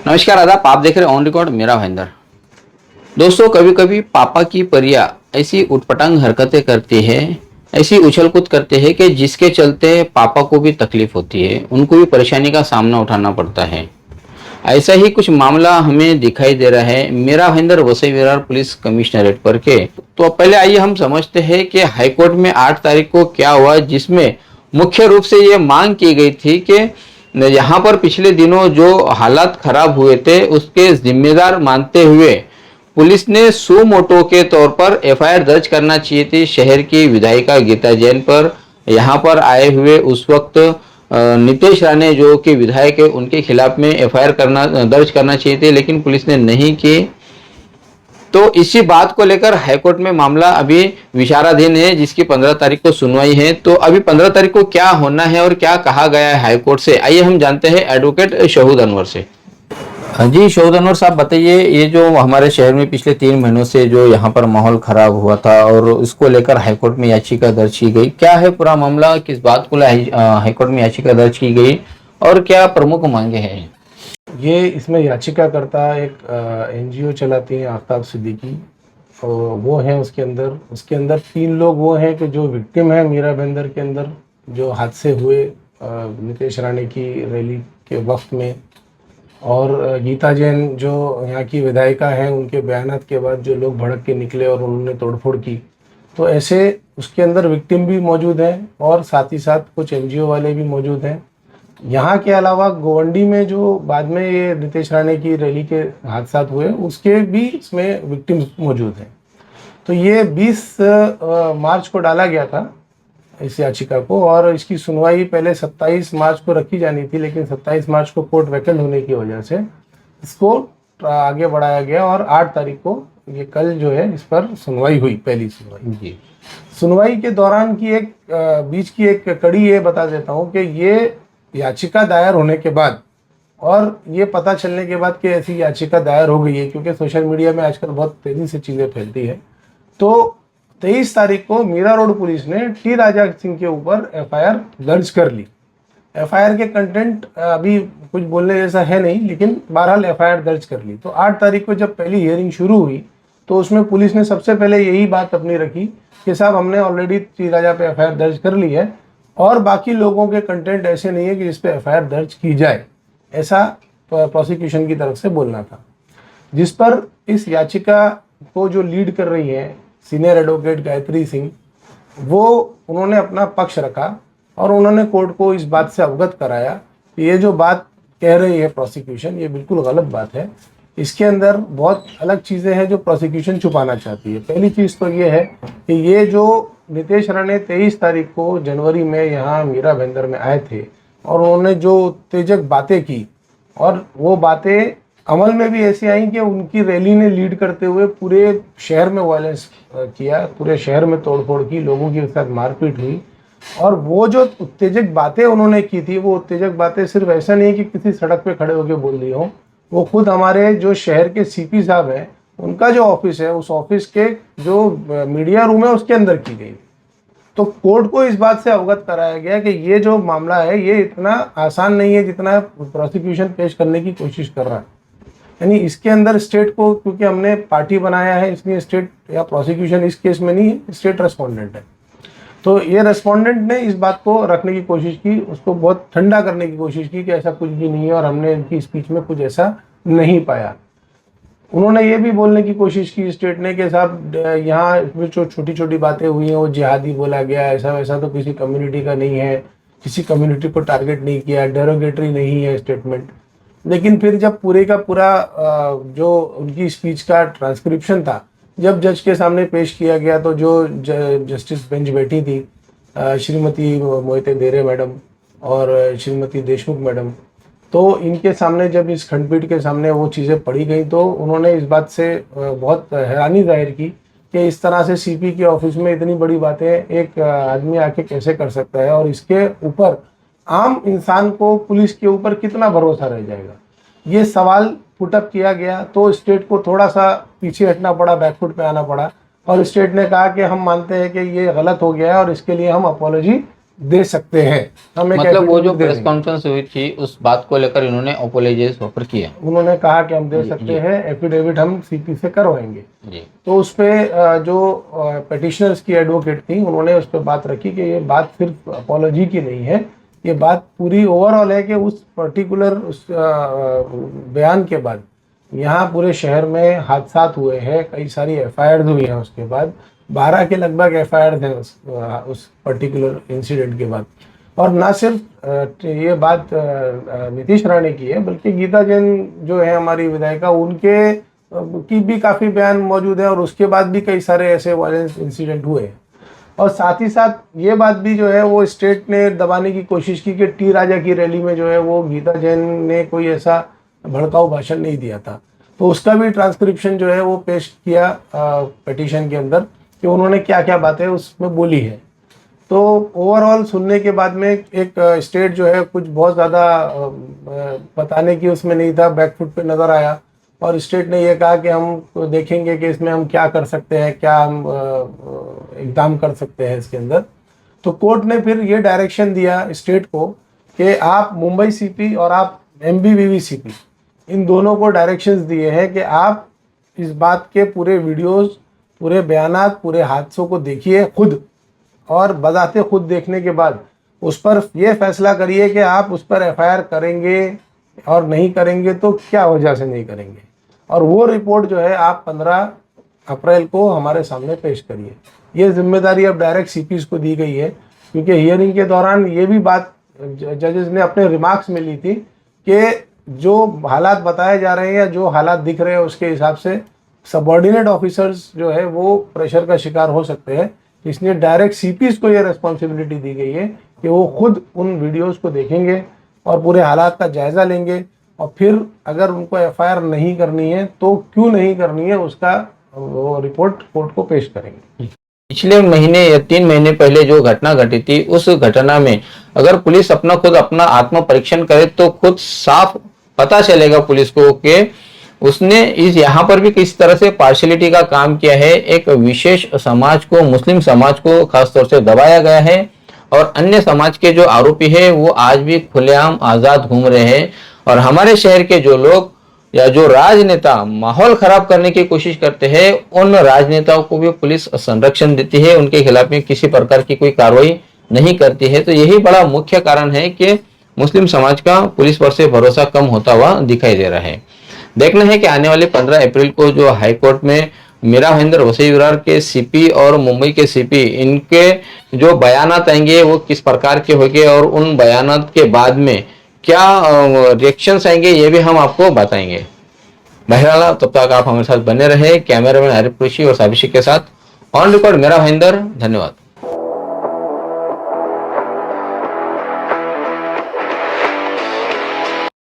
नमस्कार आदाब, आप देख रहे हैं ऑन रिकॉर्ड मेरा भाईंदर। दोस्तों, कभी कभी पापा की परियां ऐसी उटपटांग हरकतें करती है, ऐसी उछल कूद करते हैं कि जिसके चलते पापा को भी तकलीफ होती है, उनको भी परेशानी का सामना उठाना पड़ता है। ऐसा ही कुछ मामला हमें दिखाई दे रहा है मेरा भाईंदर वसई विरार पुलिस कमिश्नरेट पर के। तो अब पहले आइए हम समझते हैं कि हाईकोर्ट में 8 तारीख को क्या हुआ, जिसमें मुख्य रूप से ये मांग की गई थी कि यहाँ पर पिछले दिनों जो हालात खराब हुए थे उसके जिम्मेदार मानते हुए पुलिस ने सू मोटो के तौर पर एफआईआर दर्ज करना चाहिए थी शहर की विधायिका गीता जैन पर। यहाँ पर आए हुए उस वक्त नितेश राणे जो कि विधायक है, उनके खिलाफ में एफआईआर दर्ज करना चाहिए थी, लेकिन पुलिस ने नहीं की। तो इसी बात को लेकर हाईकोर्ट में मामला अभी विचाराधीन है, जिसकी 15 तारीख को सुनवाई है। तो अभी 15 तारीख को क्या होना है और क्या कहा गया है हाईकोर्ट से, आइए हम जानते हैं एडवोकेट शहूद अनवर से। हाँ जी, शहूद अनवर साहब बताइए, ये जो हमारे शहर में पिछले 3 महीनों से जो यहाँ पर माहौल खराब हुआ था और उसको लेकर हाईकोर्ट में याचिका दर्ज की गई, क्या है पूरा मामला, किस बात को हाईकोर्ट में याचिका दर्ज की गई और क्या प्रमुख मांगे हैं? ये इसमें याचिकाकर्ता एक एनजीओ चलाती हैं आफ्ताब सिद्दीकी, और वो हैं उसके अंदर 3 लोग वो हैं कि जो विक्टिम है मीरा बंदर के अंदर जो हादसे हुए नितेश राणे की रैली के वक्त में, और गीता जैन जो यहाँ की विधायिका हैं, उनके बयानात के बाद जो लोग भड़क के निकले और उन्होंने तोड़फोड़ की। तो ऐसे उसके अंदर विक्टिम भी मौजूद हैं और साथ ही साथ कुछ एनजीओ वाले भी मौजूद हैं। यहाँ के अलावा गोवंडी में जो बाद में ये नितेश राणे की रैली के हादसा हुए, उसके भी इसमें विक्टिम्स मौजूद हैं। तो ये 20 मार्च को डाला गया था इस याचिका को, और इसकी सुनवाई पहले 27 मार्च को रखी जानी थी, लेकिन 27 मार्च को कोर्ट वैकेंट होने की वजह से इसको आगे बढ़ाया गया और 8 तारीख को ये कल जो है इस पर सुनवाई हुई, पहली सुनवाई। जी। सुनवाई के दौरान की एक बीच की एक कड़ी ये बता देता हूँ कि ये याचिका दायर होने के बाद और ये पता चलने के बाद कि ऐसी याचिका दायर हो गई है, क्योंकि सोशल मीडिया में आजकल बहुत तेज़ी से चीज़ें फैलती है, तो 23 तारीख को मीरा रोड पुलिस ने टी राजा सिंह के ऊपर एफआईआर दर्ज कर ली। एफआईआर के कंटेंट अभी कुछ बोलने जैसा है नहीं, लेकिन बहरहाल एफआईआर दर्ज कर ली। तो 8 तारीख को जब पहली हियरिंग शुरू हुई तो उसमें पुलिस ने सबसे पहले यही बात अपनी रखी कि साहब हमने ऑलरेडी टी राजा पे एफआईआर दर्ज कर ली है और बाकी लोगों के कंटेंट ऐसे नहीं है कि इस पे एफआईआर दर्ज की जाए, ऐसा प्रोसिक्यूशन की तरफ से बोलना था। जिस पर इस याचिका को जो लीड कर रही हैं सीनियर एडवोकेट गायत्री सिंह, वो उन्होंने अपना पक्ष रखा और उन्होंने कोर्ट को इस बात से अवगत कराया कि ये जो बात कह रही है प्रोसिक्यूशन, ये बिल्कुल गलत बात है। इसके अंदर बहुत अलग चीज़ें हैं जो प्रोसिक्यूशन छुपाना चाहती है। पहली चीज़ तो ये है कि ये जो नितेश राणे 23 तारीख को जनवरी में यहाँ मीरा बंदर में आए थे और उन्होंने जो उत्तेजक बातें की, और वो बातें अमल में भी ऐसी आई कि उनकी रैली ने लीड करते हुए पूरे शहर में वायलेंस किया, पूरे शहर में तोड़फोड़ की, लोगों के साथ मारपीट हुई। और वो जो उत्तेजक बातें उन्होंने की थी, वो उत्तेजक बातें सिर्फ ऐसा नहीं कि किसी सड़क पे खड़े होकर बोल दी हो, वो खुद हमारे जो शहर के सीपी साहब हैं, उनका जो ऑफिस है, उस ऑफिस के जो मीडिया रूम है उसके अंदर की गई। तो कोर्ट को इस बात से अवगत कराया गया कि ये जो मामला है ये इतना आसान नहीं है जितना प्रोसिक्यूशन पेश करने की कोशिश कर रहा है। यानी इसके अंदर स्टेट को, क्योंकि हमने पार्टी बनाया है, इसलिए स्टेट या प्रोसिक्यूशन इस केस में नहीं है, स्टेट रेस्पोंडेंट है। तो ये रेस्पोंडेंट ने इस बात को रखने की कोशिश की, उसको बहुत ठंडा करने की कोशिश की कि ऐसा कुछ भी नहीं है और हमने इनकी स्पीच में कुछ ऐसा नहीं पाया। उन्होंने ये भी बोलने की कोशिश की स्टेट ने कि साहब यहाँ जो छोटी छोटी बातें हुई हैं वो जिहादी बोला गया, ऐसा वैसा तो किसी कम्युनिटी का नहीं है, किसी कम्युनिटी को टारगेट नहीं किया, डेरोगेटरी नहीं है स्टेटमेंट। लेकिन फिर जब पूरे का पूरा जो उनकी स्पीच का ट्रांसक्रिप्शन था, जब जज के सामने पेश किया गया, तो जो जस्टिस बेंच बैठी थी, श्रीमती मोहिते देरे मैडम और श्रीमती देशमुख मैडम, तो इनके सामने जब इस खंडपीठ के सामने वो चीज़ें पढ़ी गई तो उन्होंने इस बात से बहुत हैरानी जाहिर की कि इस तरह से सीपी के ऑफिस में इतनी बड़ी बातें एक आदमी आके कैसे कर सकता है, और इसके ऊपर आम इंसान को पुलिस के ऊपर कितना भरोसा रह जाएगा, ये सवाल पुटअप किया गया। तो स्टेट को थोड़ा सा पीछे हटना पड़ा, बैकफुट पे आना पड़ा, और स्टेट ने कहा कि हम मानते हैं कि ये गलत हो गया है और इसके लिए हम अपॉलॉजी दे सकते हैं। हम एक मतलब वो जो affidavit दे प्रेस देंगे। कॉन्फ्रेंस हुई थी उस बात को लेकर इन्होंने अपोलोजाइज ऑफर किया। उन्होंने कहा कि हम दे जी, सकते जी। हैं, एफिडेविट हम सीपी से करवाएंगे। जी तो उस पे जो पिटिशनर्स की एडवोकेट थी, उन्होंने उस पर बात रखी कि ये बात सिर्फ अपॉलॉजी की नहीं है, ये बात पूरी ओवरऑल है कि उस पर्टिकुलर उस बयान के बाद यहाँ पूरे शहर में हादसात हुए हैं, कई सारी एफआईआर हुई हैं, उसके बाद 12 के लगभग एफआईआर थे उस पर्टिकुलर इंसिडेंट के बाद। और ना सिर्फ ये बात नीतीश राणे की है, बल्कि गीता जैन जो है हमारी विधायिका, उनके की भी काफ़ी बयान मौजूद है, और उसके बाद भी कई सारे ऐसे वायलेंस इंसिडेंट हुए हैं। और साथ ही साथ ये बात भी जो है वो स्टेट ने दबाने की कोशिश की कि टी राजा की रैली में जो है वो गीता जैन ने कोई ऐसा भड़काऊ भाषण नहीं दिया था। तो उसका भी ट्रांसक्रिप्शन जो है वो पेश किया पिटीशन के अंदर, कि उन्होंने क्या क्या बातें उसमें बोली है। तो ओवरऑल सुनने के बाद में एक स्टेट जो है कुछ बहुत ज़्यादा बताने की उसमें नहीं था, बैकफुट पे नज़र आया। और स्टेट ने ये कहा कि हम देखेंगे कि इसमें हम क्या कर सकते हैं, क्या हम इकदाम कर सकते हैं इसके अंदर। तो कोर्ट ने फिर ये डायरेक्शन दिया स्टेट को कि आप मुंबई सीपी और आप एमबीवीवी सीपी, इन दोनों को डायरेक्शंस दिए हैं कि आप इस बात के पूरे वीडियोस, पूरे बयानात, पूरे हादसों को देखिए खुद, और बजाते खुद देखने के बाद उस पर यह फैसला करिए कि आप उस पर एफआईआर करेंगे और नहीं करेंगे तो क्या वजह से नहीं करेंगे। और वो रिपोर्ट जो है आप 15 अप्रैल को हमारे सामने पेश करिए। ये जिम्मेदारी अब डायरेक्ट सीपीज को दी गई है, क्योंकि हियरिंग के दौरान ये भी बात जजेस ने अपने रिमार्क्स में ली थी कि जो हालात बताए जा रहे हैं या जो हालात दिख रहे हैं उसके हिसाब से सबऑर्डिनेट ऑफिसर्स जो है वो प्रेशर का शिकार हो सकते हैं। इसलिए डायरेक्ट सीपीज को ये रेस्पॉन्सिबिलिटी दी गई है कि वो खुद उन वीडियोस को देखेंगे और पूरे हालात का जायज़ा लेंगे, और फिर अगर उनको एफआईआर नहीं करनी है तो क्यों नहीं करनी है उसका वो रिपोर्ट कोर्ट को पेश करेंगे। पिछले महीने या 3 महीने पहले जो घटना घटी थी, उस घटना में अगर पुलिस अपना आत्म परीक्षण करे तो खुद साफ पता चलेगा पुलिस को कि उसने इस यहाँ पर भी किस तरह से पार्शियलिटी का काम किया है। एक विशेष समाज को, मुस्लिम समाज को खास तौर से दबाया गया है, और अन्य समाज के जो आरोपी है वो आज भी खुलेआम आजाद घूम रहे हैं। और हमारे शहर के जो लोग या जो राजनेता माहौल खराब करने की कोशिश करते हैं, उन राजनेताओं को भी पुलिस संरक्षण देती है, उनके खिलाफ में किसी प्रकार की कोई कार्रवाई नहीं करती है। तो यही बड़ा मुख्य कारण है कि मुस्लिम समाज का पुलिस पर से भरोसा कम होता हुआ दिखाई दे रहा है। देखना है कि आने वाले 15 अप्रैल को जो हाईकोर्ट में मीरा भाईंदर वसई विरार के सीपी और मुंबई के सीपी, इनके जो बयानात आएंगे वो किस प्रकार के होंगे, और उन बयानात के बाद में क्या रिएक्शंस आएंगे ये भी हम आपको बताएंगे। बहरहाल तब तक आप हमारे साथ बने रहे। कैमरामैन आरिफ कुरैशी और साबिशी के साथ ऑन रिकॉर्ड मेरा भाईंदर। धन्यवाद।